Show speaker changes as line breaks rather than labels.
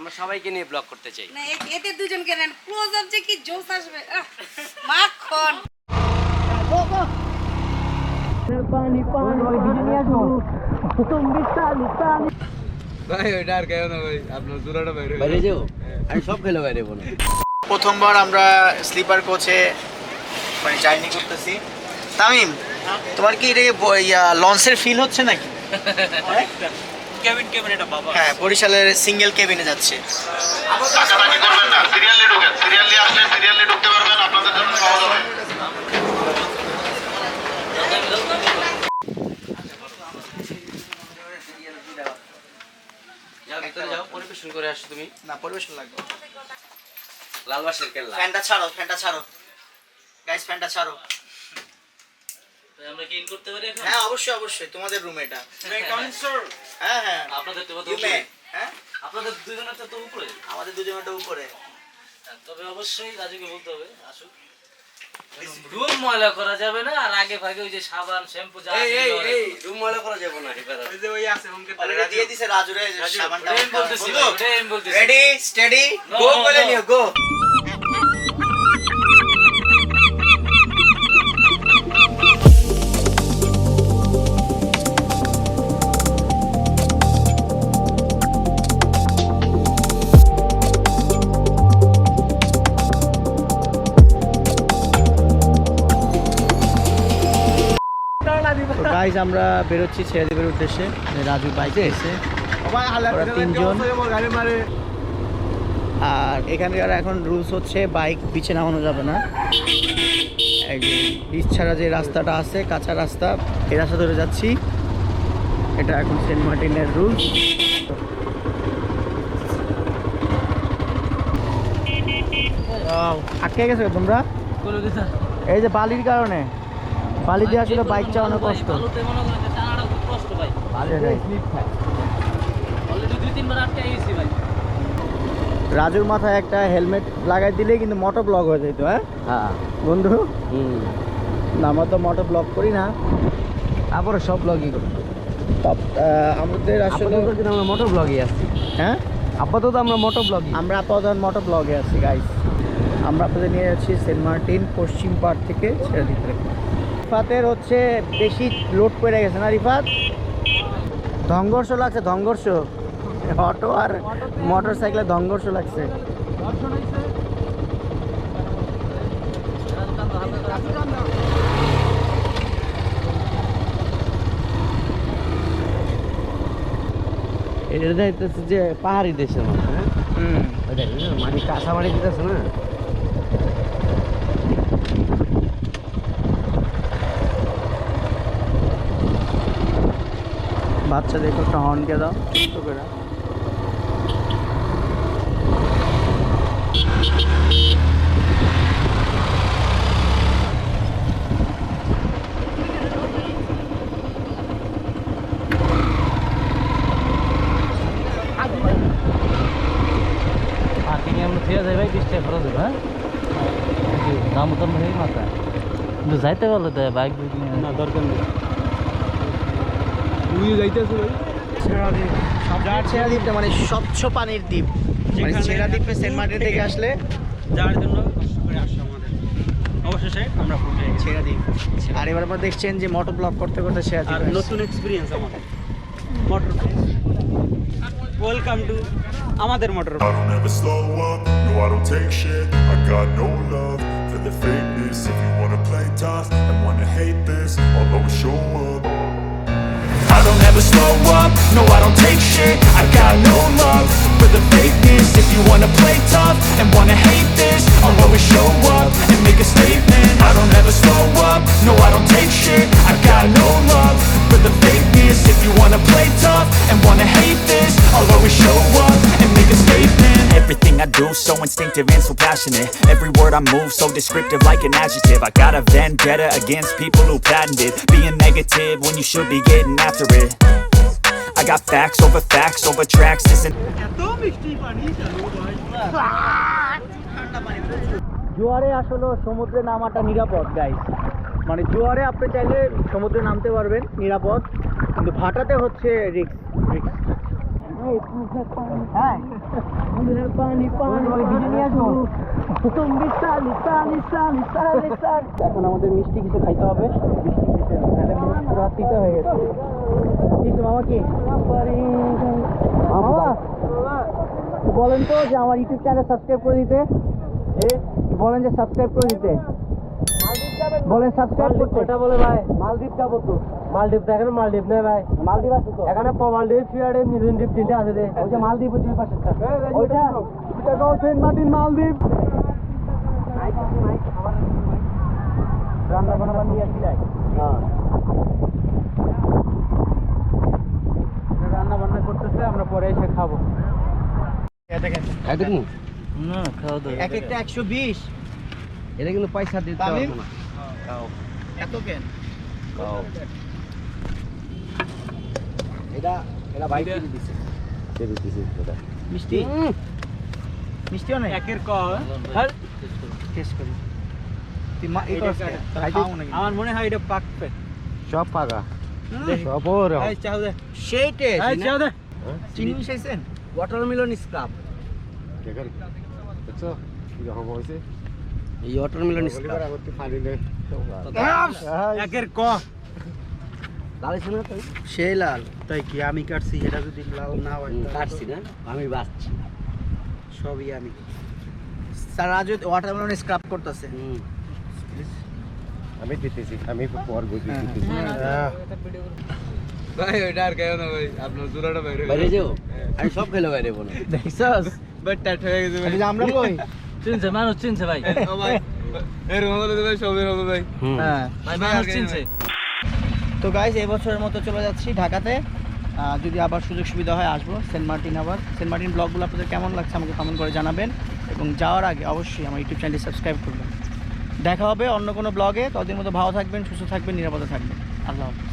আমরা সবাইকে নিয়ে ব্লগ করতে চাই।
না এতে দুজনকে নেন, ক্লোজ আপ যে কি জোস আসবে মাখন।
পানি পানি ভিডিও নিয়ে আসবো তুমি সালি সালি
ভাই ওইটা আর কেউ না ভাই, আপনার জোড়াটা বাইরে
বাইরে যাও, আমি সব খেলে বাইরে বলো।
প্রথমবার আমরা স্লিপার কোচে মানে জার্নি করতেছি। তামিম, তোমার কি এটা লঞ্চের ফিল হচ্ছে নাকি?
কেবিন কেবিন এটা বাবা।
হ্যাঁ, বরিশালের সিঙ্গেল কেবিনে যাচ্ছে।
টাকাটাকি করবেন না, সিরিয়ালে ঢুকেন, সিরিয়ালে আসলে সিরিয়ালে ঢুকতে পারবেন, আপনাদের জন্য সহজ হবে।
যাও ভিতরে যাও, পরিবেশন করে আসো তুমি।
না, পরিবেশন লাগবে।
লালবাসের কেল্লা।
ফ্যানটা ছাড়ো, ফ্যানটা ছাড়ো গাইস, ফ্যানটা ছাড়ো।
আমরা কি ইন করতে পারি এখন?
হ্যাঁ অবশ্যই অবশ্যই, তোমাদের রুম এটা। হ্যাঁ হ্যাঁ,
আপনাদের তো
You may, হ্যাঁ
আপনাদের দুজনের তো উপরে।
আমাদের দুজনেরটা উপরে।
তবে অবশ্যই রাজুকে বলতে হবে আসুক। রুম ময়লা করা যাবে না, আর আগে ভাগে ওই যে সাবান শ্যাম্পু যা রুম ময়লা করা যাবে না।
ওই যে ওই আছে হোমকে
অলরেডি দিয়ে দিছে রাজুরে সাবানটা।
আমি বলতেছি, আমি বলতেছি।
রেডি স্টেডি
No,
গো
no,
বলে
no.
নিও, গো। গাইজ আমরা বেরোচ্ছি ছেড়ে উদ্দেশ্যে। রাজু বাইকে এসে ওরা তিনজন। আর এখানকার এখন রুলস হচ্ছে বাইক পিছে নামানো যাবে না। এই যে ব্রিজ ছাড়া যে রাস্তাটা আছে, কাঁচা রাস্তা, এই রাস্তা ধরে যাচ্ছি। এটা এখন সেন্ট মার্টিনের রুলস। আটকে গেছো তোমরা এই যে বালির কারণে। বালি দিয়ে আসলে বাইক চালানো কষ্ট।
বালুতে মনে করেন যে টানাটা খুব কষ্ট ভাই। অলরেডি 2-3 বার আটকে গেছি ভাই।
রাজুর মাথায় একটা হেলমেট লাগাই দিলেই কিন্তু মোটর ব্লক হয়ে যেত। হ্যাঁ বন্ধু, না আমরা তো মোটর ব্লক করি না,
তারপরে সব ব্লগই করি।
আমাদের আসলে
আমরা মোটর ব্লগই আছি।
হ্যাঁ
আপাতত আমরা মোটর ব্লগই।
আমরা আপাতত মোটর ব্লগে আছি গাইস। আমরা আপনাদের নিয়ে যাচ্ছি সেন্ট মার্টিন পশ্চিম পাড় থেকে ছেড়ে দিতে। রিফাতের হচ্ছে বেশি লোড পড়ে গেছে না রিফাত? সংঘর্ষ লাগছে, সংঘর্ষ। অটো আর মোটর সাইকেলে সংঘর্ষ লাগছে।
এটা দেখতেছে যে পাহাড়ি দেশের মানুষ, হ্যাঁ মানে কাঁচা মাটি দিতেছে না।
বাচ্চা দেখো একটা হর্নকে দাও ছোট করে।
পার্কিংয়ে আমরা ফিরে যাই ভাই, 20 টাকা খরচ হবে। হ্যাঁ দাম তো নেই মাথায়, কিন্তু যাইতে পারলে তো বাইক
না দরকার নেই। তুই যাইতেছ ভাই
ছেড়া দ্বীপটা মানে স্বচ্ছ পানির দ্বীপ। মানে ছেড়া দ্বীপে সেন্ট মার্টিন থেকে আসলে
যার জন্য কষ্ট করে আসছে আমাদের, অবশেষে আমরা পৌঁছে গেছি
ছেড়া দ্বীপ। আর এবার আপনারা দেখছেন যে মোটর ব্লক করতে করতে ছেড়া
আর
দ্বীপ।
নতুন এক্সপিরিয়েন্স আমাদের মোটর। ওয়েলকাম টু আমাদের motor.
I don't ever slow up, no I don't take shit. I got no love for the fakeness. If you wanna play tough and wanna hate this, I'll always show up. I don't ever slow up, no I don't take shit. I got no love for the fakeness. If you wanna play tough and wanna hate this, I'll always show up and make a statement. I don't ever slow up, no I don't take shit. I got no love for the fakeness. If you wanna play tough and wanna hate this, I'll always show up and make a statement. Everything I do so instinctive and so passionate. Every word I move so descriptive like an adjective. I got a vendetta against people who patented being negative when you should be getting after it. I got facts over tracks. Isn't
জোয়ারে আসলে সমুদ্রে নামাটা নিরাপদ guys. মানে জোয়ারে আপনি চাইলে সমুদ্রে নামতে পারবেন নিরাপদ, কিন্তু ভাটাতে হচ্ছে রিস্ক। হ্যাঁ পানি পানি ভিডিও নিয়ে আসবো তুমি সালি সালি সালি সালি সালি। এখন আমাদের মিষ্টি কিছু খাইতে হবে, মিষ্টি খেতে নাহলে রাত্রিটা হয়ে গেছে। কিন্তু মামা কি মামা বলেন তো যে আমার ইউটিউব চ্যানেল সাবস্ক্রাইব করে দিতে, বলেন যে সাবস্ক্রাইব করে দিতে, বলেন সাবস্ক্রাইব করতে।
এটা বলে ভাই মালদ্বীপ যাবো তো। মালদ্বীপ তো এখানে মালদ্বীপ নেই ভাই,
মালদ্বীপ আছে তো
এখানে মালদ্বীপ ফিয়ারে মিজুন দ্বীপ তিনটে আছে রে।
ওই যে মালদ্বীপ ওই পাশেরটা ওইটা সেন্ট মার্টিন মালদ্বীপ। রান্না বান্না নিয়ে আসি যাই। রান্না বান্না করতেছে, আমরা পরে এসে খাবো।
না খাওয়া দাওয়া
এক একটা 120।
এটা কিন্তু পয়সা দিতে
তামিম?
পারবো না।
এত কেন?
এটা ভাই দিয়ে দিছে।
মিষ্টি মিষ্টিও নেই।
একের ক
টেস্ট করি। তুই মা এটা খাও নাকি?
আমার মনে হয় এটা পাকবে।
সব পাগা সব
এই চাও দে,
সেই টেস্ট
এই চাও দে।
চিনি মিশাইছেন?
Watermelon scrub. এই ওয়াটারমেলন স্ক্রাব
একের ক
লালাইছ না তুই?
সেই লাল।
তাই কি আমি কাটছি, এটা যদি লাল না হয়
কাটছি না আমি বাঁচছি।
সবই আমি।
স্যার রাজু ওয়াটারমেলন স্ক্রাব করতেছে।
আমি দিতেছি, আমি পর বুঝি দিতেছি।
ভাই ওইটা আর কেউ না ভাই, আপনার জোড়াটা বাইরে
বাইরে যাও, আমি সব খেলে বাইরে বলো।
দেখছস?
বাট টাট হয়ে গেছে ভাই।
আরে আমরা কই?
চিনছে মানুষ চিনছে ভাই।
ও ভাই এরকম হলে তো ভাই সবই হবে ভাই।
হ্যাঁ।
ভাই মানুষ চিনছে।
তো গাইস এই বছরের মতো চলে যাচ্ছি ঢাকাতে। যদি আবার সুযোগ সুবিধা হয় আসবো সেন্ট মার্টিন। আবার সেন্ট মার্টিন ব্লগগুলো আপনাদের কেমন লাগছে আমাকে কমেন্ট করে জানাবেন, এবং যাওয়ার আগে অবশ্যই আমার ইউটিউব চ্যানেলটি সাবস্ক্রাইব করবেন। দেখা হবে অন্য কোনো ব্লগে, ততদিন মতো ভালো থাকবেন, সুস্থ থাকবেন, নিরাপদে থাকবেন। আল্লাহ হাফেজ।